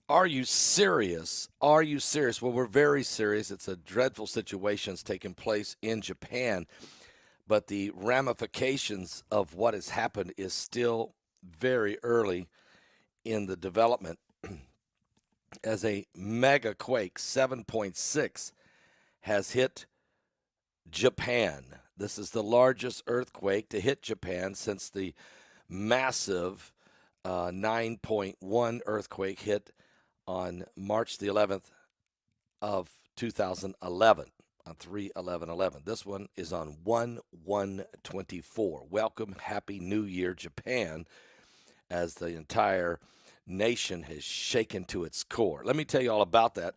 Are you serious? Are you serious? Well, we're very serious. It's a dreadful situation that's taking place in Japan, but the ramifications of what has happened is still very early in the development as a mega quake 7.6 has hit Japan. This is the largest earthquake to hit Japan since the massive 9.1 earthquake hit on March the 11th of 2011 on 3/11/11. This one is on 1/1/24. Welcome, Happy New Year, Japan, as the entire nation has shaken to its core. Let me tell you all about that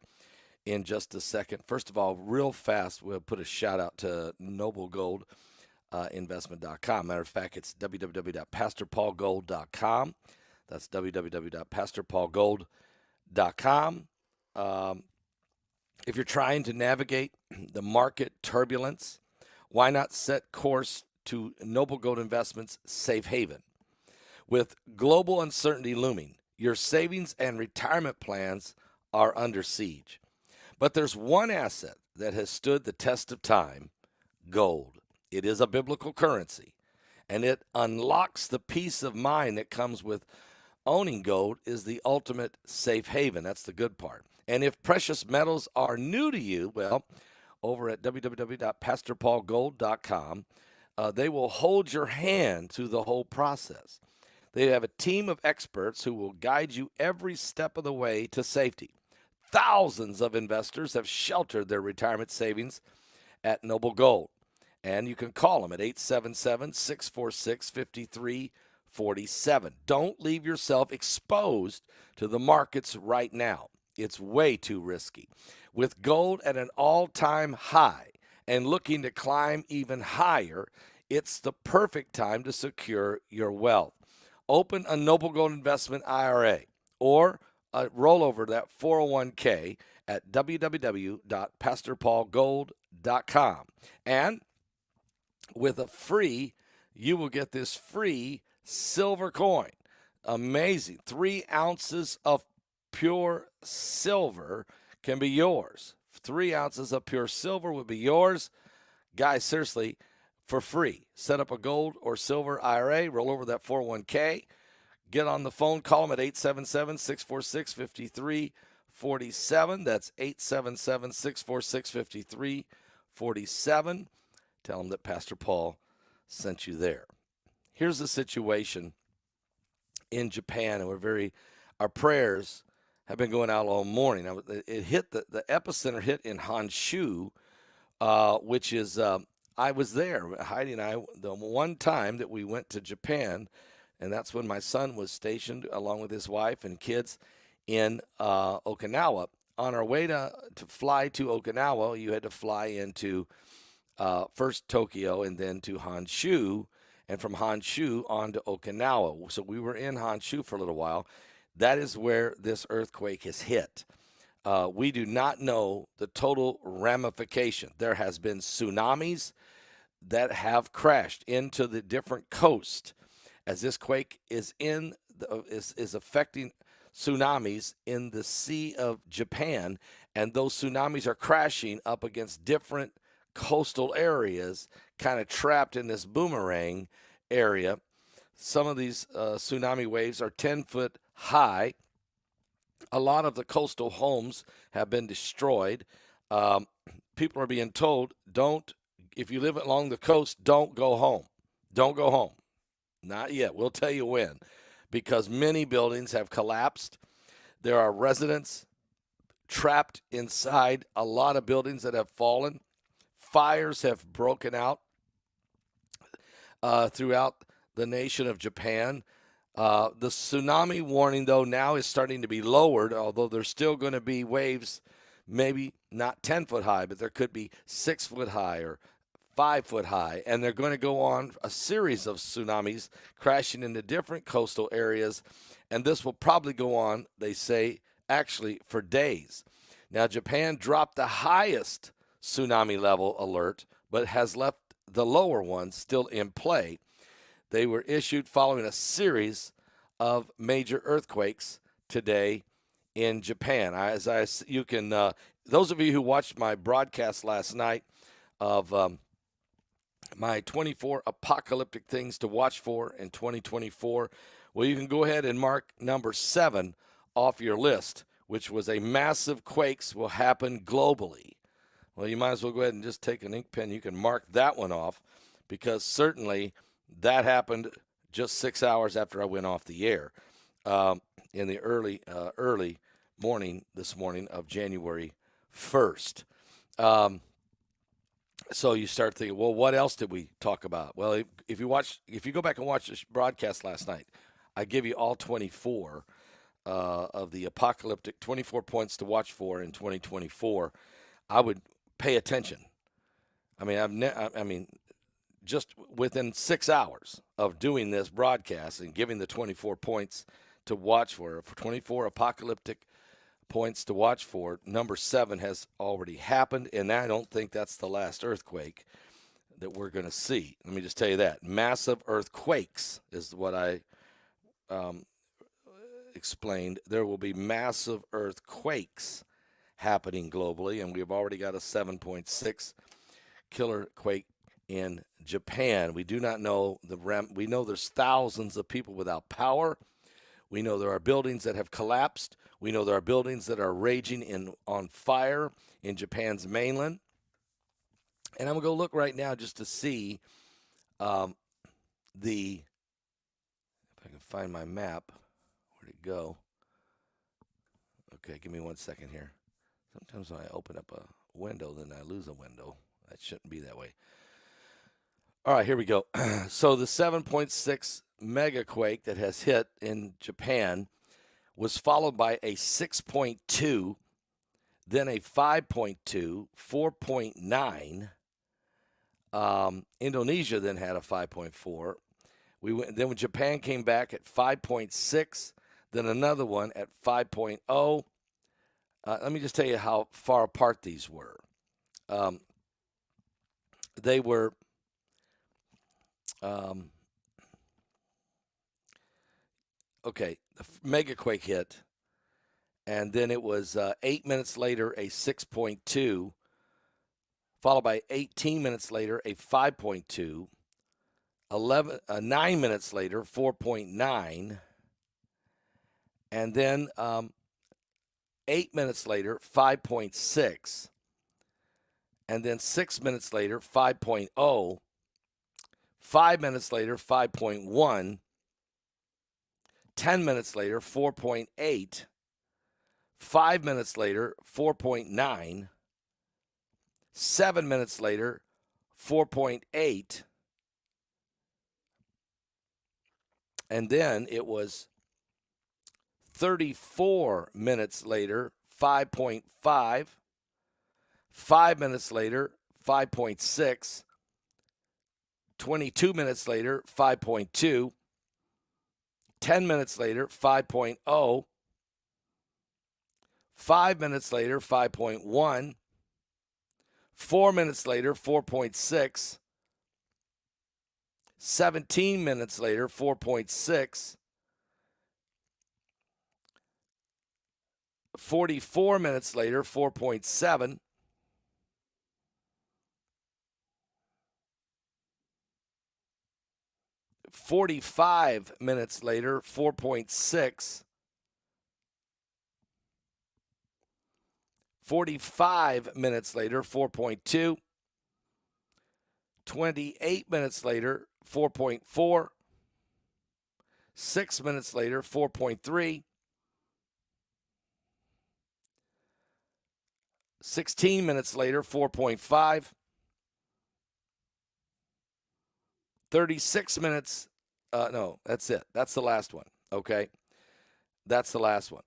in just a second. First of all, real fast, we'll put a shout out to noblegoldinvestment.com. Matter of fact, it's www.pastorpaulgold.com. That's www.pastorpaulgold.com. If you're trying to navigate the market turbulence, why not set course to Noble Gold Investments Safe Haven? With global uncertainty looming, your savings and retirement plans are under siege. But there's one asset that has stood the test of time: gold. It is a biblical currency, and it unlocks the peace of mind that comes with owning gold. Is the ultimate safe haven. That's the good part. And if precious metals are new to you, well, over at www.pastorpaulgold.com, they will hold your hand through the whole process. They have a team of experts who will guide you every step of the way to safety. Thousands of investors have sheltered their retirement savings at Noble Gold, and you can call them at 877-646-5347. Don't leave yourself exposed to the markets right now. It's way too risky. With gold at an all-time high and looking to climb even higher, it's the perfect time to secure your wealth. Open a Noble Gold Investment IRA or roll over that 401k at www.pastorpaulgold.com. And with a free, you will get this free silver coin. Amazing. 3 ounces of pure silver can be yours. 3 ounces of pure silver would be yours. Guys, seriously, for free. Set up a gold or silver IRA, roll over that 401k, get on the phone, call them at 877-646-5347. That's 877-646-5347. Tell them that Pastor Paul sent you there. Here's the situation in Japan, and our prayers have been going out all morning. It hit the epicenter hit in Honshu, which is I was there. Heidi and I, the one time that we went to Japan, and that's when my son was stationed along with his wife and kids in Okinawa. On our way to fly to Okinawa, you had to fly into first Tokyo and then to Honshu, and from Honshu on to Okinawa. So we were in Honshu for a little while. That is where this earthquake has hit. We do not know the total ramification. There has been tsunamis that have crashed into the different coast, as this quake is is affecting tsunamis in the Sea of Japan, and those tsunamis are crashing up against different coastal areas, kind of trapped in this boomerang area. Some of these tsunami waves are 10-foot high. A lot of the coastal homes have been destroyed. People are being told, if you live along the coast, don't go home. Don't go home. Not yet. We'll tell you when, because many buildings have collapsed. There are residents trapped inside a lot of buildings that have fallen. Fires have broken out throughout the nation of Japan. The tsunami warning, though, now is starting to be lowered, although there's still going to be waves, maybe not 10-foot high, but there could be 6-foot high or 5-foot high. And they're going to go on a series of tsunamis crashing into different coastal areas. And this will probably go on, they say, actually for days. Now, Japan dropped the highest tsunami level alert, but has left the lower ones still in play. They were issued following a series of major earthquakes today in Japan. You can those of you who watched my broadcast last night of my 24 apocalyptic things to watch for in 2024, well, you can go ahead and mark number 7 off your list, which was a massive quakes will happen globally. Well, you might as well go ahead and just take an ink pen. You can mark that one off because certainly that happened just 6 hours after I went off the air in the early morning this morning of January 1st. So you start thinking, well, what else did we talk about? Well, if you go back and watch this broadcast last night, I give you all 24 of the apocalyptic 24 points to watch for in 2024. I would pay attention. I mean, just within 6 hours of doing this broadcast and giving the 24 points to watch for 24 apocalyptic points to watch for, number 7 has already happened, and I don't think that's the last earthquake that we're going to see. Let me just tell you that. Massive earthquakes is what I explained. There will be massive earthquakes happening globally, and we've already got a 7.6 killer quake in Japan. We do not know we know there's thousands of people without power. We know there are buildings that have collapsed. We know there are buildings that are raging on fire in Japan's mainland. And I'm going to go look right now just to see if I can find my map. Where'd it go? Okay, give me 1 second here. Sometimes when I open up a window, then I lose a window. That shouldn't be that way. All right, here we go. So the 7.6 mega quake that has hit in Japan was followed by a 6.2, then a 5.2, 4.9. Indonesia then had a 5.4. Then when Japan came back at 5.6, then another one at 5.0. Let me just tell you how far apart these were. They were okay, the mega quake hit, and then it was 8 minutes later a 6.2, followed by 18 minutes later a 5.2, 9 minutes later 4.9, and then 8 minutes later 5.6, and then 6 minutes later 5.0, 5 minutes later 5.1, 10 minutes later 4.8, 5 minutes later 4.9, 7 minutes later 4.8, and then it was 34 minutes later 5.5, 5 minutes later 5.6, 22 minutes later 5.2, 10 minutes later 5.0, 5 minutes later 5.1, 4 minutes later 4.6, 17 minutes later 4.6, 44 minutes later 4.7, 45 minutes later 4.6, 45 minutes later 4.2, 28 minutes later 4.4, 6 minutes later 4.3, 16 minutes later 4.5, 36 minutes. No, that's it. That's the last one. Okay. That's the last one.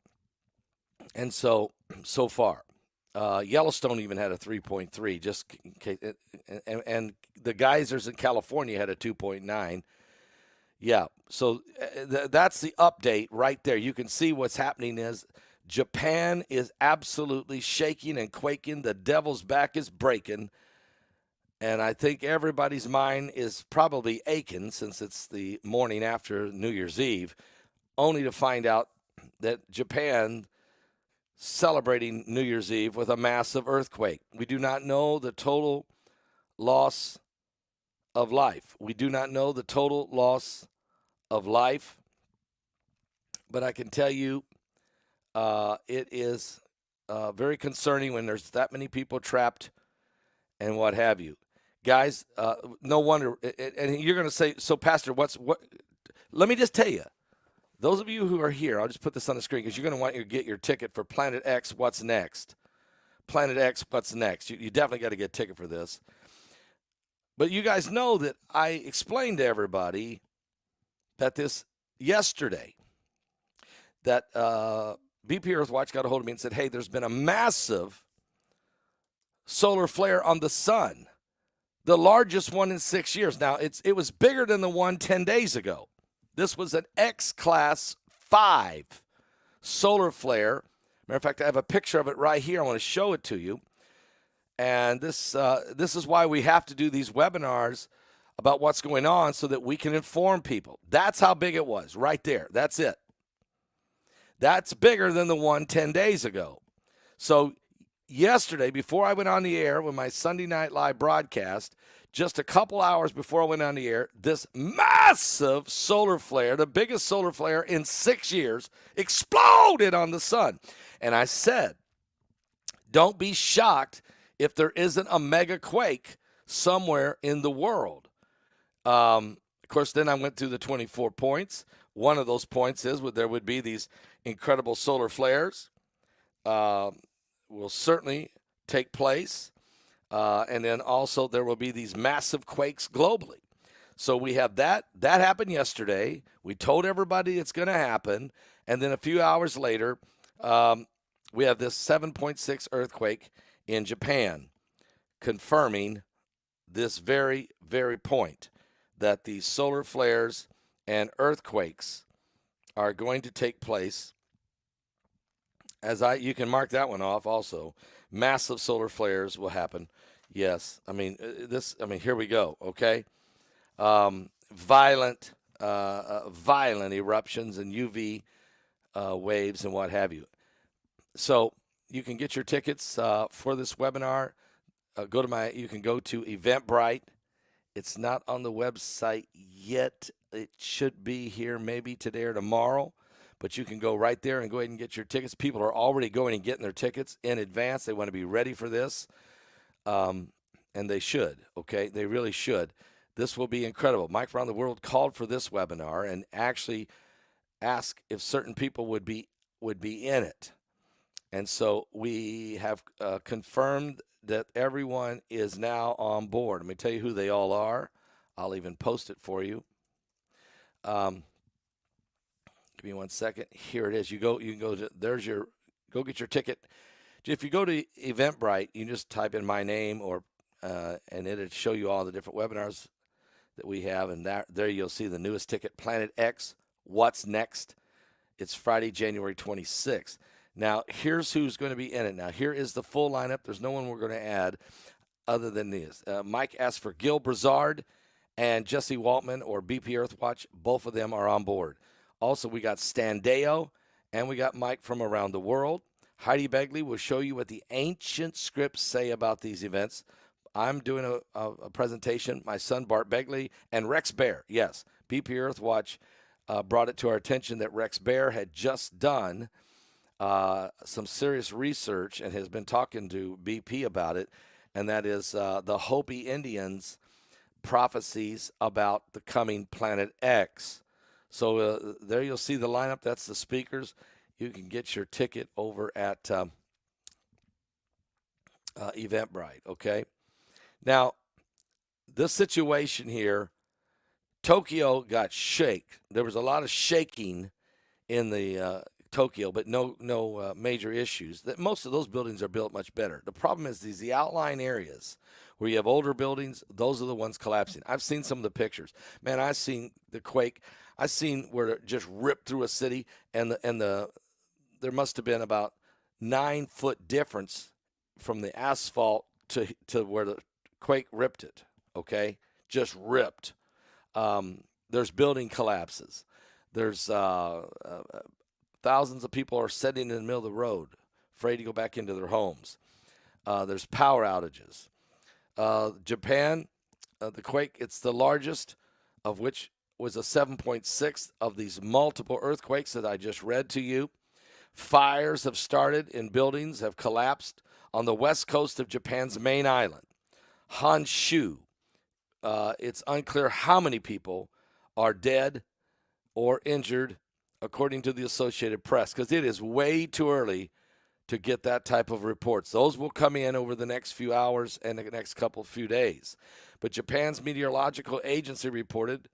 And so far, Yellowstone even had a 3.3, just in case, and the geysers in California had a 2.9. Yeah. So that's the update right there. You can see what's happening is Japan is absolutely shaking and quaking. The devil's back is breaking. And I think everybody's mind is probably aching since it's the morning after New Year's Eve, only to find out that Japan celebrating New Year's Eve with a massive earthquake. We do not know the total loss of life. We do not know the total loss of life, but I can tell you it is very concerning when there's that many people trapped and what have you. Guys, no wonder, and you're going to say, so Pastor, what? Let me just tell you, those of you who are here, I'll just put this on the screen because you're going to want to get your ticket for Planet X, What's Next. Planet X, What's Next. You definitely got to get a ticket for this. But you guys know that I explained to everybody that this yesterday, that BP Earthwatch got a hold of me and said, hey, there's been a massive solar flare on the sun, the largest one in 6 years. Now, it was bigger than the one 10 days ago. This was an X-Class 5 solar flare. Matter of fact, I have a picture of it right here. I want to show it to you. And this is why we have to do these webinars about what's going on so that we can inform people. That's how big it was right there. That's it. That's bigger than the one 10 days ago. So yesterday, before I went on the air with my Sunday Night Live broadcast, just a couple hours before I went on the air, this massive solar flare, the biggest solar flare in 6 years, exploded on the sun. And I said, don't be shocked if there isn't a mega quake somewhere in the world. Of course, then I went through the 24 points. One of those points is there would be these incredible solar flares. Will certainly take place. And then also there will be these massive quakes globally. So we have that. That happened yesterday. We told everybody it's going to happen. And then a few hours later, we have this 7.6 earthquake in Japan, confirming this very, very point that the solar flares and earthquakes are going to take place. You can mark that one off also. Massive solar flares will happen. Yes. Here we go. Okay. Violent eruptions and UV waves and what have you. So you can get your tickets for this webinar. You can go to Eventbrite. It's not on the website yet. It should be here maybe today or tomorrow. But you can go right there and go ahead and get your tickets. People are already going and getting their tickets in advance. They want to be ready for this. And they should, okay? They really should. This will be incredible. Mike Around the World called for this webinar and actually asked if certain people would be in it. And so we have confirmed that everyone is now on board. Let me tell you who they all are. I'll even post it for you. Give me 1 second. Here it is. You can go to go get your ticket. If you go to Eventbrite, you just type in my name and it'll show you all the different webinars that we have, and there you'll see the newest ticket, Planet X, What's Next. It's Friday, January 26th. Now, here's who's going to be in it. Now, here is the full lineup. There's no one we're going to add other than these. Mike asked for Gil Brazard and Jesse Waltman or BP Earthwatch. Both of them are on board. Also, we got Stan Deo, and we got Mike from Around the World. Heidi Begley will show you what the ancient scripts say about these events. I'm doing a presentation. My son, Bart Begley, and Rex Bear. Yes, BP Earthwatch brought it to our attention that Rex Bear had just done some serious research and has been talking to BP about it, and that is the Hopi Indians' prophecies about the coming Planet X. So there you'll see the lineup. That's the speakers. You can get your ticket over at Eventbrite, okay? Now, this situation here, Tokyo got shake. There was a lot of shaking in the Tokyo, but no major issues. That most of those buildings are built much better. The problem is the outlying areas where you have older buildings, those are the ones collapsing. I've seen some of the pictures. Man, I've seen the quake. I've seen where it just ripped through a city, and there must have been about 9-foot difference from the asphalt to where the quake ripped it. Okay, just ripped. There's building collapses. There's thousands of people are sitting in the middle of the road afraid to go back into their homes. There's power outages. Japan, the quake, it's the largest, of which was a 7.6 of these multiple earthquakes that I just read to you. Fires have started in buildings, have collapsed on the west coast of Japan's main island, Honshu. It's unclear how many people are dead or injured, according to the Associated Press, because it is way too early to get that type of reports. Those will come in over the next few hours and the next few days. But Japan's meteorological agency reported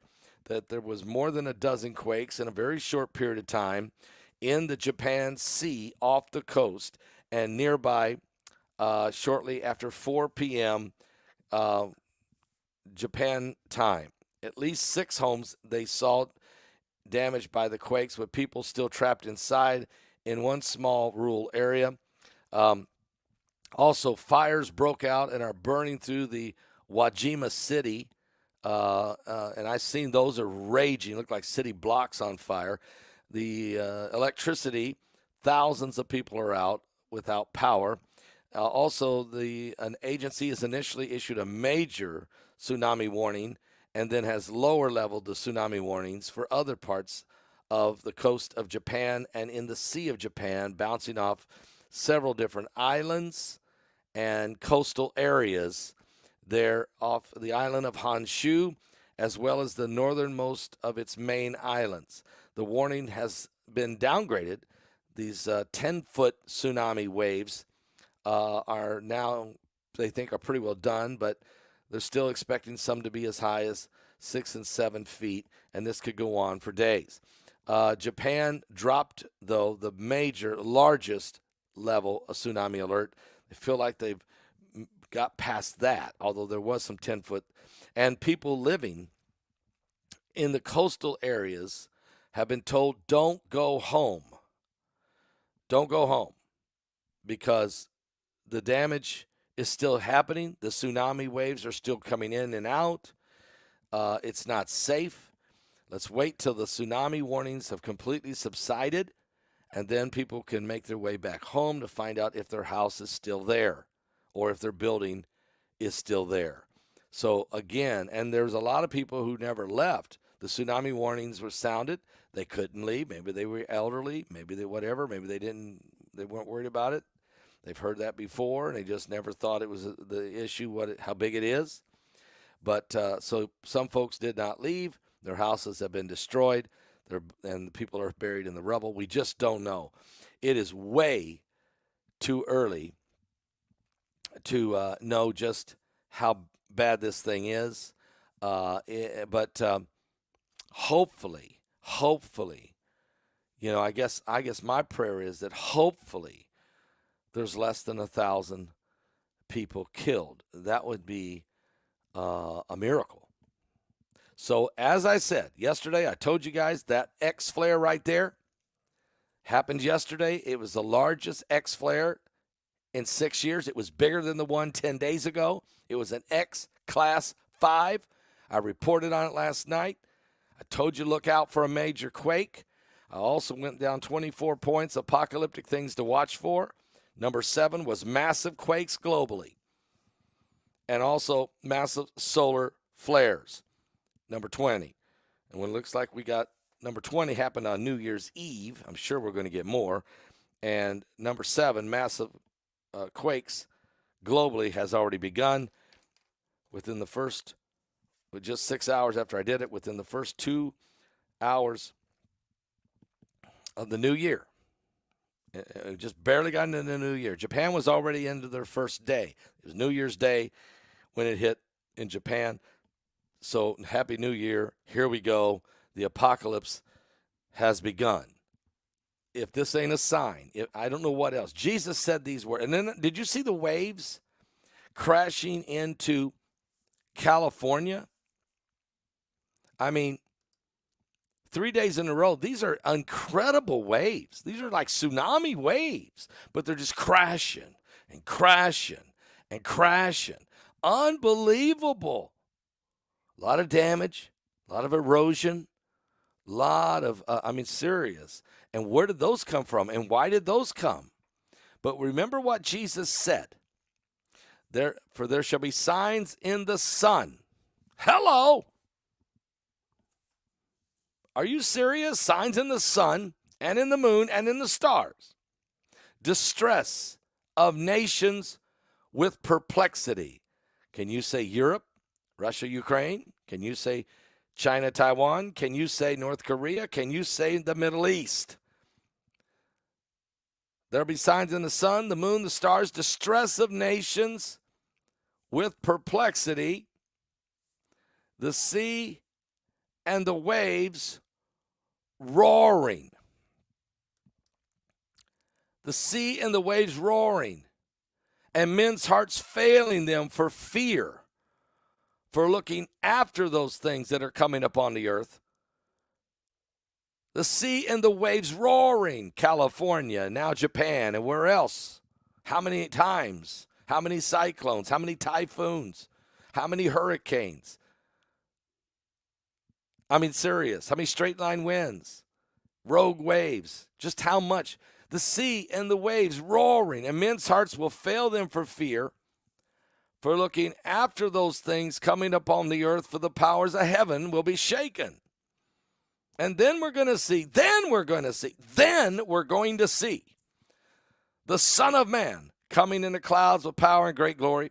that there was more than a dozen quakes in a very short period of time in the Japan Sea off the coast and nearby shortly after 4 p.m. Japan time. At least 6 homes they saw damaged by the quakes, with people still trapped inside in one small rural area. Also, fires broke out and are burning through the Wajima city. And I've seen those are raging, look like city blocks on fire. The electricity, thousands of people are out without power. Also, an agency has initially issued a major tsunami warning and then has lower leveled the tsunami warnings for other parts of the coast of Japan and in the Sea of Japan, bouncing off several different islands and coastal areas there off the island of Honshu, as well as the northernmost of its main islands. The warning has been downgraded. These 10-foot tsunami waves are now, they think, are pretty well done, but they're still expecting some to be as high as 6 and 7 feet, and this could go on for days. Japan dropped, though, the largest level of tsunami alert. They feel like they've got past that, although there was some 10-foot. And people living in the coastal areas have been told, don't go home. Don't go home, because the damage is still happening. The tsunami waves are still coming in and out. It's not safe. Let's wait till the tsunami warnings have completely subsided, and then people can make their way back home to find out if their house is still there or if their building is still there. So again, and there's a lot of people who never left. The tsunami warnings were sounded. They couldn't leave. Maybe they were elderly. Maybe they whatever. Maybe they weren't worried about it. They've heard that before, and they just never thought it was the issue, how big it is. But so some folks did not leave. Their houses have been destroyed, and the people are buried in the rubble. We just don't know. It is way too early to know just how bad this thing is. But hopefully, I guess my prayer is that hopefully there's less than 1,000 people killed. That would be a miracle. So as I said yesterday, I told you guys that X flare right there happened yesterday. It was the largest X flare in 6 years. It was bigger than the one 10 days ago. It was an X class 5. I reported on it last night. I told you look out for a major quake. I also went down 24 points, apocalyptic things to watch for. Number 7 was massive quakes globally, and also massive solar flares. Number 20. And when it looks like we got number 20 happened on New Year's Eve, I'm sure we're going to get more. And number 7, massive quakes globally has already begun within the first, just 6 hours after I did it, within the first 2 hours of the new year. It just barely got into the new year. Japan was already into their first day. It was New Year's Day when it hit in Japan. So Happy New Year. Here we go. The apocalypse has begun. If this ain't a sign, I don't know what else. Jesus said these words. And then did you see the waves crashing into California? I mean, 3 days in a row, these are incredible waves. These are like tsunami waves, but they're just crashing and crashing and crashing. Unbelievable. A lot of damage, a lot of erosion, a lot of, serious. And where did those come from? And why did those come? But remember what Jesus said. For there shall be signs in the sun. Hello. Are you serious? Signs in the sun and in the moon and in the stars. Distress of nations with perplexity. Can you say Europe, Russia, Ukraine? Can you say China, Taiwan? Can you say North Korea? Can you say the Middle East? There'll be signs in the sun, the moon, the stars, distress of nations with perplexity, the sea and the waves roaring. The sea and the waves roaring, and men's hearts failing them for fear, for looking after those things that are coming upon the earth. The sea and the waves roaring, California, now Japan, and where else? How many times? How many cyclones? How many typhoons? How many hurricanes? I mean, serious. How many straight line winds? Rogue waves. Just how much? The sea and the waves roaring, and men's hearts will fail them for fear, for looking after those things coming upon the earth, for the powers of heaven will be shaken. And then we're going to see the Son of Man coming in the clouds with power and great glory.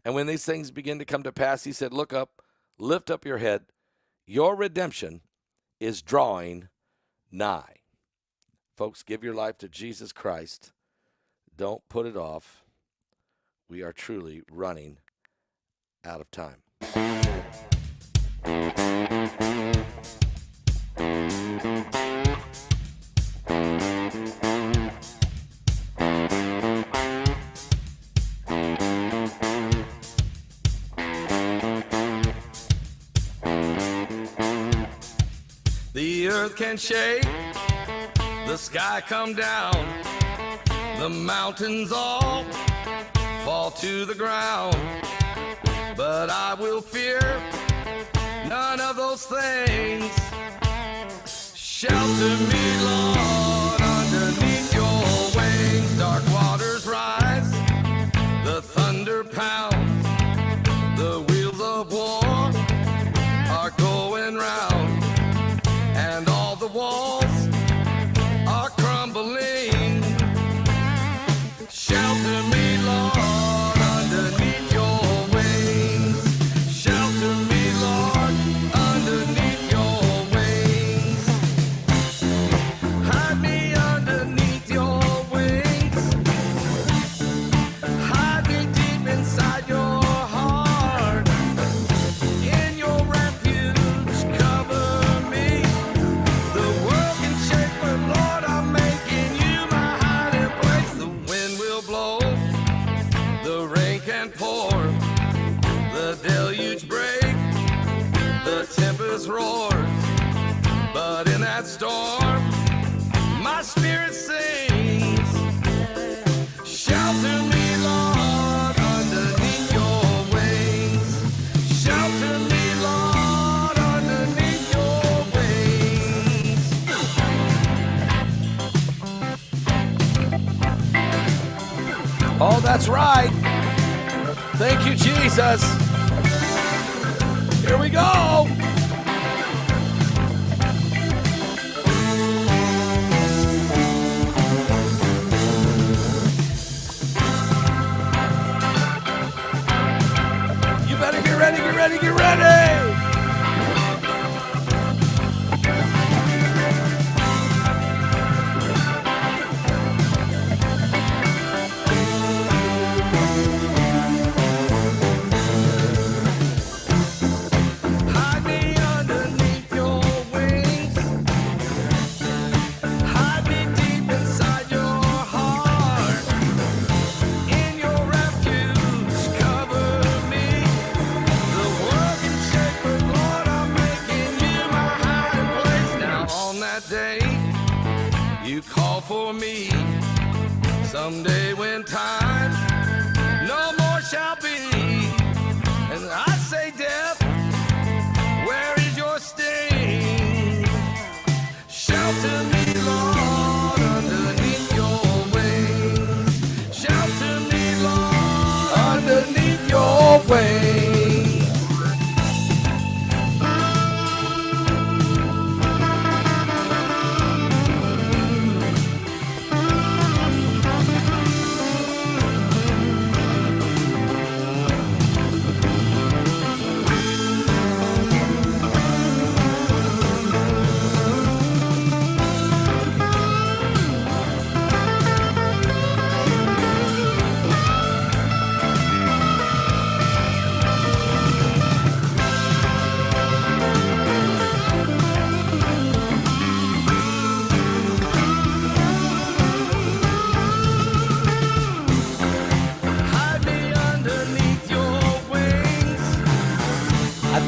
And when these things begin to come to pass, he said, look up, lift up your head. Your redemption is drawing nigh. Folks, give your life to Jesus Christ. Don't put it off. We are truly running out of time. The earth can shake, the sky come down, the mountains all fall to the ground. But I will fear none of those things. Shelter me, Lord, underneath your wings. Dark waters rise, the thunder pounds, the wheels of war are going round, and all the walls are crumbling. Shelter me, Lord, underneath your wings. Shelter me, Lord, underneath your wings. Hide me underneath your wings. Hide me deep inside your heart. In your refuge, cover me. The world can shake, but Lord, I'm making you my hiding place. The wind will blow, the rain can pour, the deluge break, the tempest roars. But in that storm, my spirit sings. Shelter me, Lord, underneath your wings. Shelter me, Lord, underneath your wings. Oh, that's right. Thank you, Jesus. Here we go. You better get ready, get ready, get ready. Hide me underneath your wings. Hide me deep inside your heart. In your refuge, cover me. The world can shake, but Lord, I'm making you my hiding place. Now on that day, you call for me. Someday when time no more shall be, and I say, death, where is your sting? Shelter me, Lord, underneath your wings.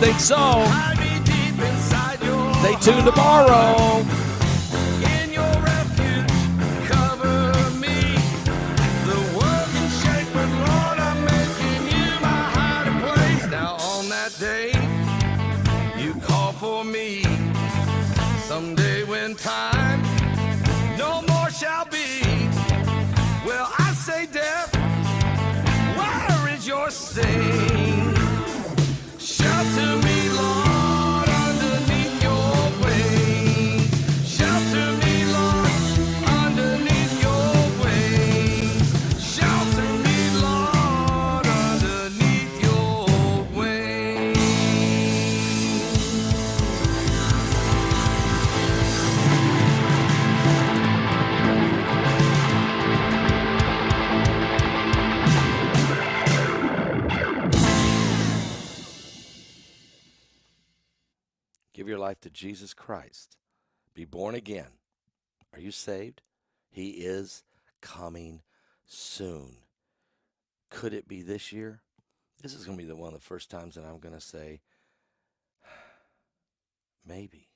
think so. Hide me deep inside your Stay tuned tomorrow. In your refuge, cover me. The world can shake, but Lord, I'm making you my hiding place. Now on that day, you call for me. Someday when time no more shall be. Well, I say, death, where is your sting? Shelter me, Lord, underneath your wings. Shelter me, Lord, underneath your wings. Shelter me, Lord, underneath your wings. Give your life to Jesus Christ. Be born again. Are you saved? He is coming soon. Could it be this year? This is going to be one of the first times that I'm going to say, maybe.